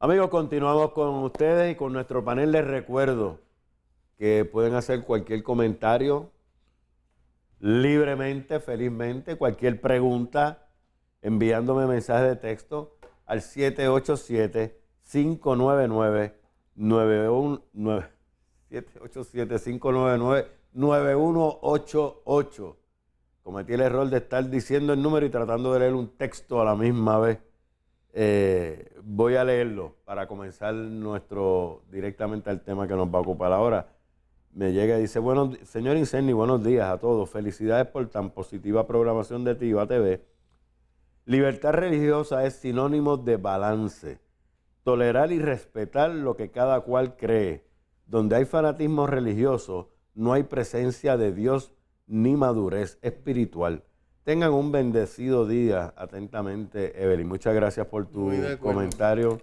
Amigos, continuamos con ustedes y con nuestro panel. Les recuerdo que pueden hacer cualquier comentario libremente, felizmente, cualquier pregunta, enviándome mensaje de texto al 787-599-9198. 787-599-9188. Cometí el error de estar diciendo el número y tratando de leer un texto a la misma vez. Voy a leerlo para comenzar directamente al tema que nos va a ocupar ahora. Me llega y dice: bueno, señor Incerni, buenos días a todos. Felicidades por tan positiva programación de TIVA TV. Libertad religiosa es sinónimo de balance. Tolerar y respetar lo que cada cual cree. Donde hay fanatismo religioso, no hay presencia de Dios ni madurez espiritual. Tengan un bendecido día. Atentamente, Evelyn. Muchas gracias por tu comentario,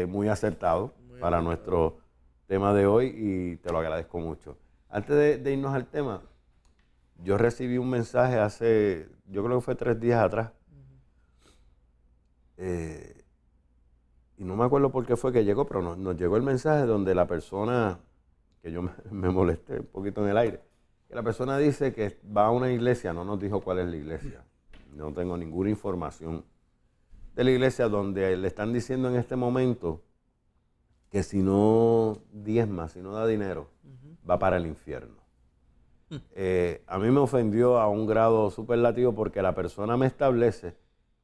muy acertado para nuestro tema de hoy, y te lo agradezco mucho. Antes de irnos al tema, yo recibí un mensaje hace, yo creo que fue 3 días atrás, y no me acuerdo por qué fue que llegó, pero nos llegó el mensaje donde la persona, que yo me molesté un poquito en el aire, que la persona dice que va a una iglesia, no nos dijo cuál es la iglesia, no tengo ninguna información de la iglesia, donde le están diciendo en este momento que si no diezma, si no da dinero, va para el infierno. A mí me ofendió a un grado superlativo, porque la persona me establece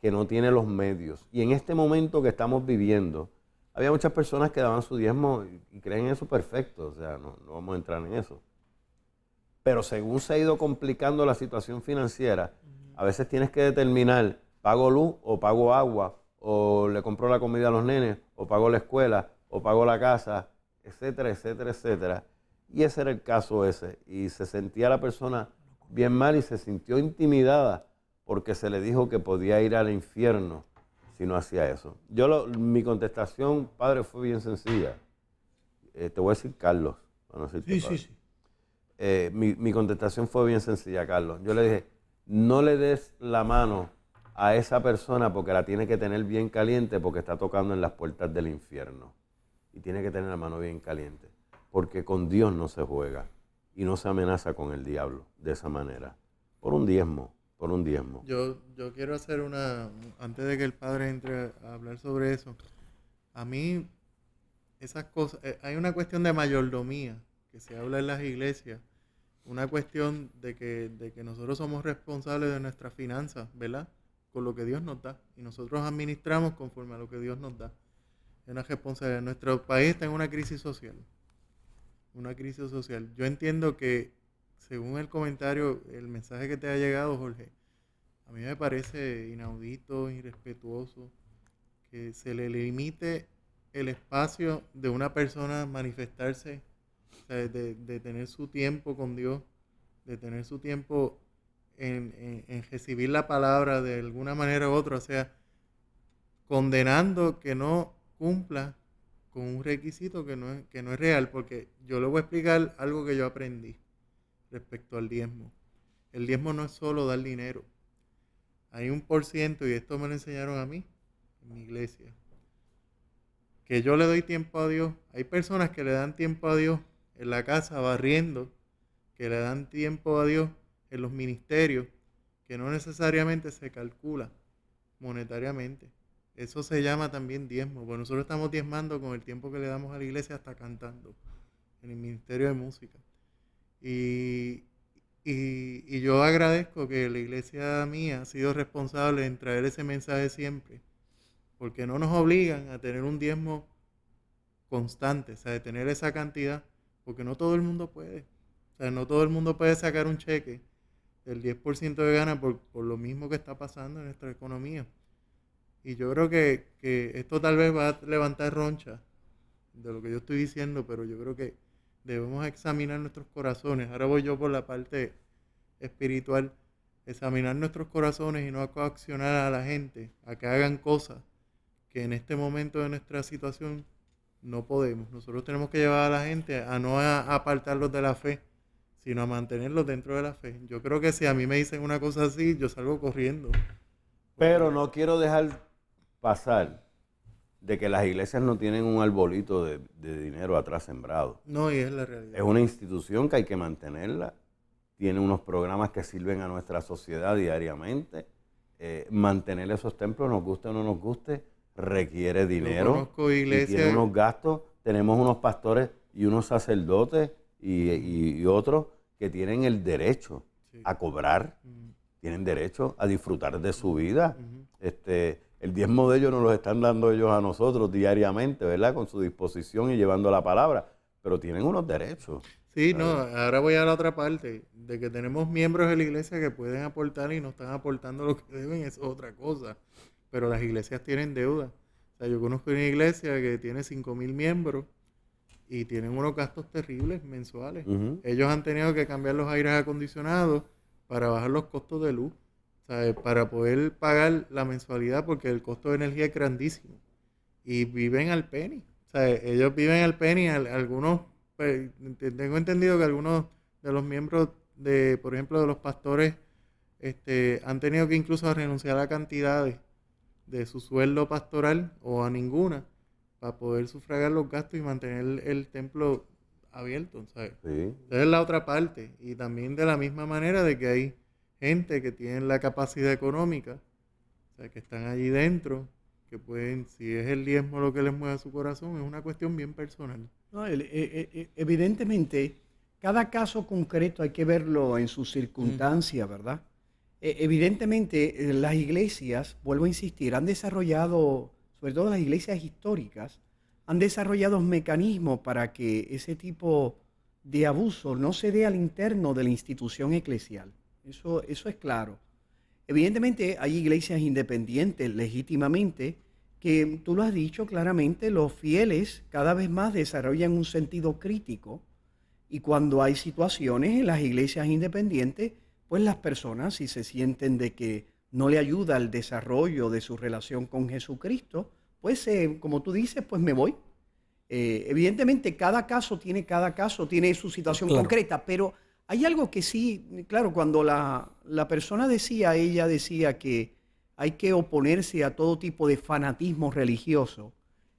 que no tiene los medios. Y en este momento que estamos viviendo, había muchas personas que daban su diezmo y creen eso perfecto, o sea, no vamos a entrar en eso. Pero según se ha ido complicando la situación financiera, a veces tienes que determinar: ¿pago luz o pago agua? ¿O le compro la comida a los nenes? ¿O pago la escuela? ¿O pago la casa? Etcétera, etcétera, etcétera. Y ese era el caso ese. Y se sentía la persona bien mal y se sintió intimidada porque se le dijo que podía ir al infierno si no hacía eso. Mi contestación, padre, fue bien sencilla. Te voy a decir Carlos. Para no decirte padre. Sí. Mi contestación fue bien sencilla, Carlos. Yo le dije: no le des la mano a esa persona, porque la tiene que tener bien caliente, porque está tocando en las puertas del infierno. Y tiene que tener la mano bien caliente, porque con Dios no se juega y no se amenaza con el diablo de esa manera. Por un diezmo. Yo quiero hacer antes de que el padre entre a hablar sobre eso, a mí esas cosas, hay una cuestión de mayordomía que se habla en las iglesias, una cuestión de que nosotros somos responsables de nuestras finanzas, ¿verdad? Con lo que Dios nos da, y nosotros administramos conforme a lo que Dios nos da. Es una responsabilidad. Nuestro país está en una crisis social. Yo entiendo que, según el comentario, el mensaje que te ha llegado, Jorge, a mí me parece inaudito, irrespetuoso, que se le limite el espacio de una persona manifestarse, o sea, de tener su tiempo con Dios, de tener su tiempo en recibir la palabra de alguna manera u otra, o sea, condenando que no cumpla con un requisito que no es real, porque yo le voy a explicar algo que yo aprendí respecto al diezmo. El diezmo no es solo dar dinero. Hay un %, y esto me lo enseñaron a mí en mi iglesia, que yo le doy tiempo a Dios. Hay personas que le dan tiempo a Dios en la casa barriendo, que le dan tiempo a Dios en los ministerios, que no necesariamente se calcula monetariamente. Eso se llama también diezmo, porque nosotros estamos diezmando con el tiempo que le damos a la iglesia, hasta cantando en el ministerio de música. Y yo agradezco que la iglesia mía ha sido responsable en traer ese mensaje siempre, porque no nos obligan a tener un diezmo constante, o sea, de tener esa cantidad, porque no todo el mundo puede. O sea, no todo el mundo puede sacar un cheque del 10% de gana por lo mismo que está pasando en nuestra economía. Y yo creo que esto tal vez va a levantar roncha de lo que yo estoy diciendo, pero yo creo que debemos examinar nuestros corazones. Ahora voy yo por la parte espiritual. Examinar nuestros corazones y no coaccionar a la gente a que hagan cosas que en este momento de nuestra situación no podemos. Nosotros tenemos que llevar a la gente a no apartarlos de la fe, sino a mantenerlos dentro de la fe. Yo creo que si a mí me dicen una cosa así, yo salgo corriendo. Pero no quiero dejar pasar de que las iglesias no tienen un arbolito de dinero atrás sembrado. No, y es la realidad. Es una institución que hay que mantenerla, tiene unos programas que sirven a nuestra sociedad diariamente. Mantener esos templos, nos guste o no nos guste, requiere dinero. Yo conozco iglesias, y tiene unos gastos. Tenemos unos pastores y unos sacerdotes y otros que tienen el derecho a cobrar, tienen derecho a disfrutar de su vida. El diezmo de ellos nos lo están dando ellos a nosotros diariamente, ¿verdad? Con su disposición y llevando la palabra, pero tienen unos derechos. Sí, no, ahora voy a la otra parte, de que tenemos miembros de la iglesia que pueden aportar y no están aportando lo que deben, es otra cosa. Pero las iglesias tienen deuda. O sea, yo conozco una iglesia que tiene 5,000 miembros y tienen unos gastos terribles mensuales. Ellos han tenido que cambiar los aires acondicionados para bajar los costos de luz, ¿sabes? Para poder pagar la mensualidad, porque el costo de energía es grandísimo. Y viven al penny. O sea, ellos viven al penny, algunos... Tengo entendido que algunos de los miembros de, por ejemplo, de los pastores, han tenido que incluso renunciar a cantidades de su sueldo pastoral o a ninguna para poder sufragar los gastos y mantener el templo abierto, ¿sabes? Sí. Esa es la otra parte. Y también de la misma manera de que hay gente que tiene la capacidad económica, o sea, que están allí dentro, que pueden, si es el diezmo lo que les mueve su corazón, es una cuestión bien personal. No, evidentemente, cada caso concreto hay que verlo en sus circunstancias, ¿verdad? Evidentemente, las iglesias, vuelvo a insistir, han desarrollado, sobre todo las iglesias históricas, han desarrollado mecanismos para que ese tipo de abuso no se dé al interno de la institución eclesial. Eso es claro. Evidentemente, hay iglesias independientes legítimamente que, tú lo has dicho claramente, los fieles cada vez más desarrollan un sentido crítico y cuando hay situaciones en las iglesias independientes, pues las personas, si se sienten de que no le ayuda al desarrollo de su relación con Jesucristo, pues como tú dices, pues me voy. Evidentemente cada caso tiene su situación concreta, pero hay algo que sí, claro, cuando la persona ella decía que hay que oponerse a todo tipo de fanatismo religioso.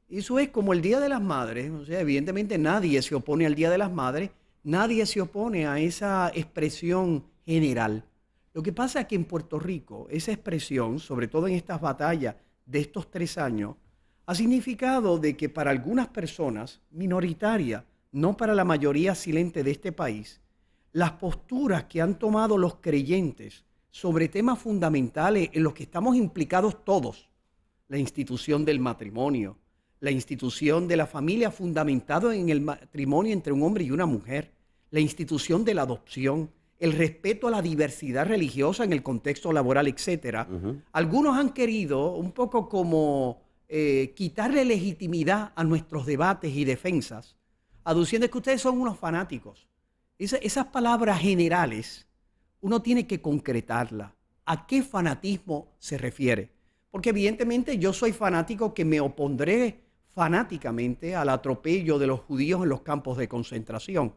Eso es como el Día de las Madres. O sea, evidentemente nadie se opone al Día de las Madres, nadie se opone a esa expresión general. Lo que pasa es que en Puerto Rico, esa expresión, sobre todo en estas batallas de estos 3 años, ha significado de que para algunas personas minoritarias, no para la mayoría silente de este país, las posturas que han tomado los creyentes sobre temas fundamentales en los que estamos implicados todos, la institución del matrimonio, la institución de la familia fundamentada en el matrimonio entre un hombre y una mujer, la institución de la adopción, el respeto a la diversidad religiosa en el contexto laboral, etc. Algunos han querido un poco como quitarle legitimidad a nuestros debates y defensas, aduciendo que ustedes son unos fanáticos. Esas palabras generales, uno tiene que concretarla. ¿A qué fanatismo se refiere? Porque evidentemente yo soy fanático que me opondré fanáticamente al atropello de los judíos en los campos de concentración.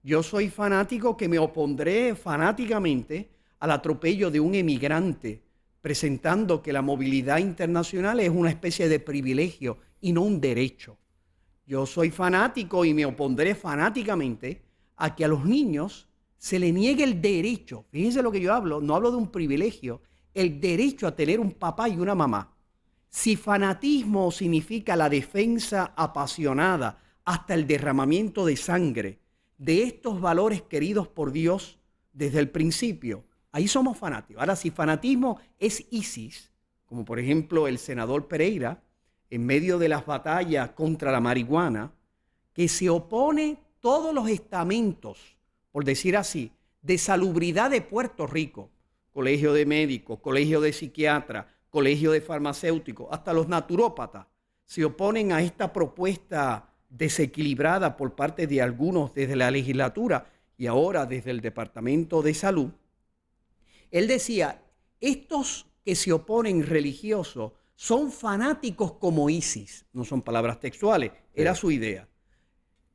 Yo soy fanático que me opondré fanáticamente al atropello de un emigrante, presentando que la movilidad internacional es una especie de privilegio y no un derecho. Yo soy fanático y me opondré fanáticamente a que a los niños se le niegue el derecho, fíjense lo que yo hablo, no hablo de un privilegio, el derecho a tener un papá y una mamá. Si fanatismo significa la defensa apasionada hasta el derramamiento de sangre de estos valores queridos por Dios desde el principio, ahí somos fanáticos. Ahora, si fanatismo es ISIS, como por ejemplo el senador Pereira, en medio de las batallas contra la marihuana, que se opone todos los estamentos, por decir así, de salubridad de Puerto Rico, colegio de médicos, colegio de psiquiatras, colegio de farmacéuticos, hasta los naturópatas, se oponen a esta propuesta desequilibrada por parte de algunos desde la legislatura y ahora desde el Departamento de Salud. Él decía, estos que se oponen religiosos son fanáticos como ISIS, no son palabras textuales, era su idea.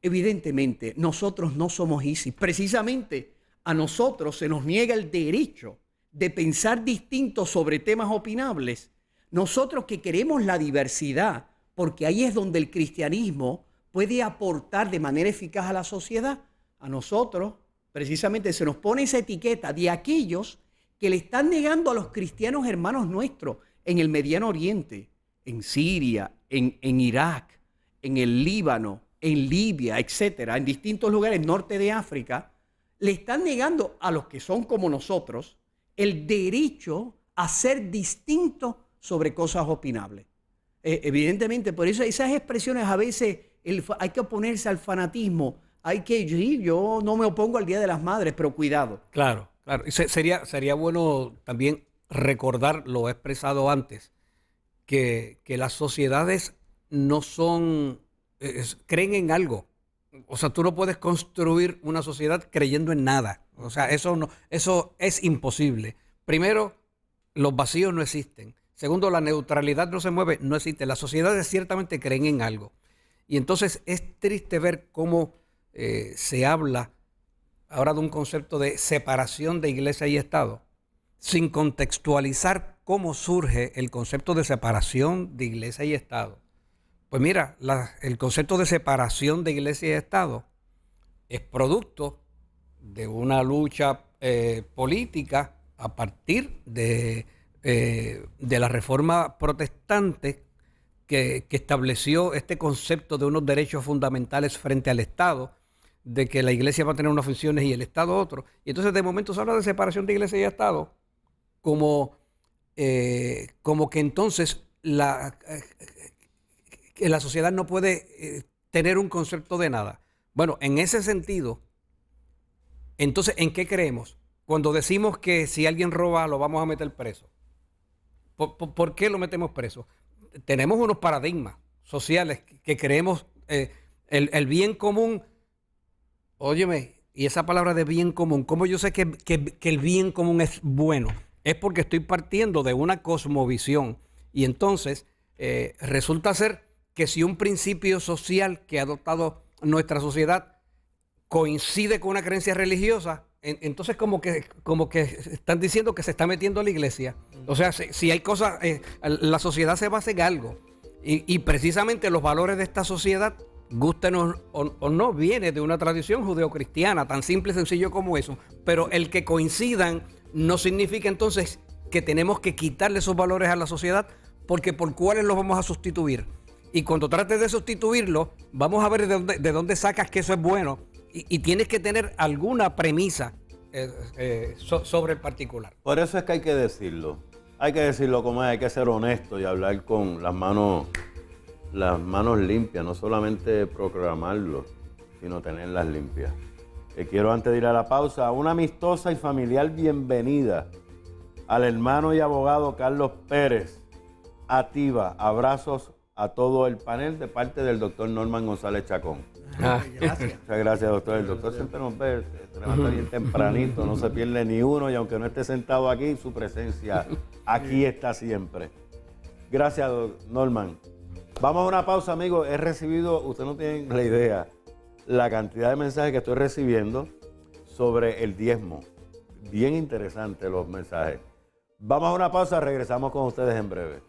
Evidentemente, nosotros no somos ISIS. Precisamente a nosotros se nos niega el derecho de pensar distinto sobre temas opinables. Nosotros que queremos la diversidad, porque ahí es donde el cristianismo puede aportar de manera eficaz a la sociedad. A nosotros, precisamente, se nos pone esa etiqueta de aquellos que le están negando a los cristianos hermanos nuestros en el Mediano Oriente, en Siria, en Irak, en el Líbano, en Libia, etcétera, en distintos lugares norte de África, le están negando a los que son como nosotros el derecho a ser distintos sobre cosas opinables. Evidentemente, por eso esas expresiones a veces hay que oponerse al fanatismo. Yo no me opongo al Día de las Madres, pero cuidado. Claro, claro. Y sería bueno también recordar, lo he expresado antes, que las sociedades no son, creen en algo. O sea, tú no puedes construir una sociedad creyendo en nada. O sea, eso es imposible. Primero, los vacíos no existen. Segundo, la neutralidad no se mueve, no existe. Las sociedades ciertamente creen en algo. Y entonces es triste ver cómo se habla ahora de un concepto de separación de iglesia y Estado, sin contextualizar cómo surge el concepto de separación de iglesia y Estado. Pues mira, el concepto de separación de iglesia y Estado es producto de una lucha política a partir de la reforma protestante que estableció este concepto de unos derechos fundamentales frente al Estado, de que la iglesia va a tener unas funciones y el Estado otro. Y entonces de momento se habla de separación de iglesia y Estado como que entonces que la sociedad no puede tener un concepto de nada. Bueno, en ese sentido, entonces, ¿en qué creemos? Cuando decimos que si alguien roba lo vamos a meter preso. ¿Por qué lo metemos preso? Tenemos unos paradigmas sociales que creemos el bien común. Óyeme, y esa palabra de bien común, ¿cómo yo sé que el bien común es bueno? Es porque estoy partiendo de una cosmovisión. Y entonces resulta ser que si un principio social que ha adoptado nuestra sociedad coincide con una creencia religiosa, entonces como que están diciendo que se está metiendo a la iglesia. O sea, si hay cosas, la sociedad se basa en algo. Y precisamente los valores de esta sociedad, gusten o no, viene de una tradición judeocristiana, tan simple y sencillo como eso. Pero el que coincidan no significa entonces que tenemos que quitarle esos valores a la sociedad, porque ¿por cuáles los vamos a sustituir? Y cuando trates de sustituirlo, vamos a ver de dónde sacas que eso es bueno. Y tienes que tener alguna premisa sobre el particular. Por eso es que hay que decirlo. Hay que decirlo como es, hay que ser honesto y hablar con las manos limpias, no solamente proclamarlo, sino tenerlas limpias. Quiero antes de ir a la pausa, una amistosa y familiar bienvenida al hermano y abogado Carlos Pérez. Ativa, abrazos a todo el panel de parte del doctor Norman González Chacón. Gracias. Muchas gracias, doctor. El doctor siempre nos ve, se levanta bien tempranito, no se pierde ni uno, y aunque no esté sentado aquí, su presencia aquí está siempre. Gracias, Norman. Vamos a una pausa, amigos. He recibido, usted no tiene la idea, la cantidad de mensajes que estoy recibiendo sobre el diezmo. Bien interesantes los mensajes. Vamos a una pausa, regresamos con ustedes en breve.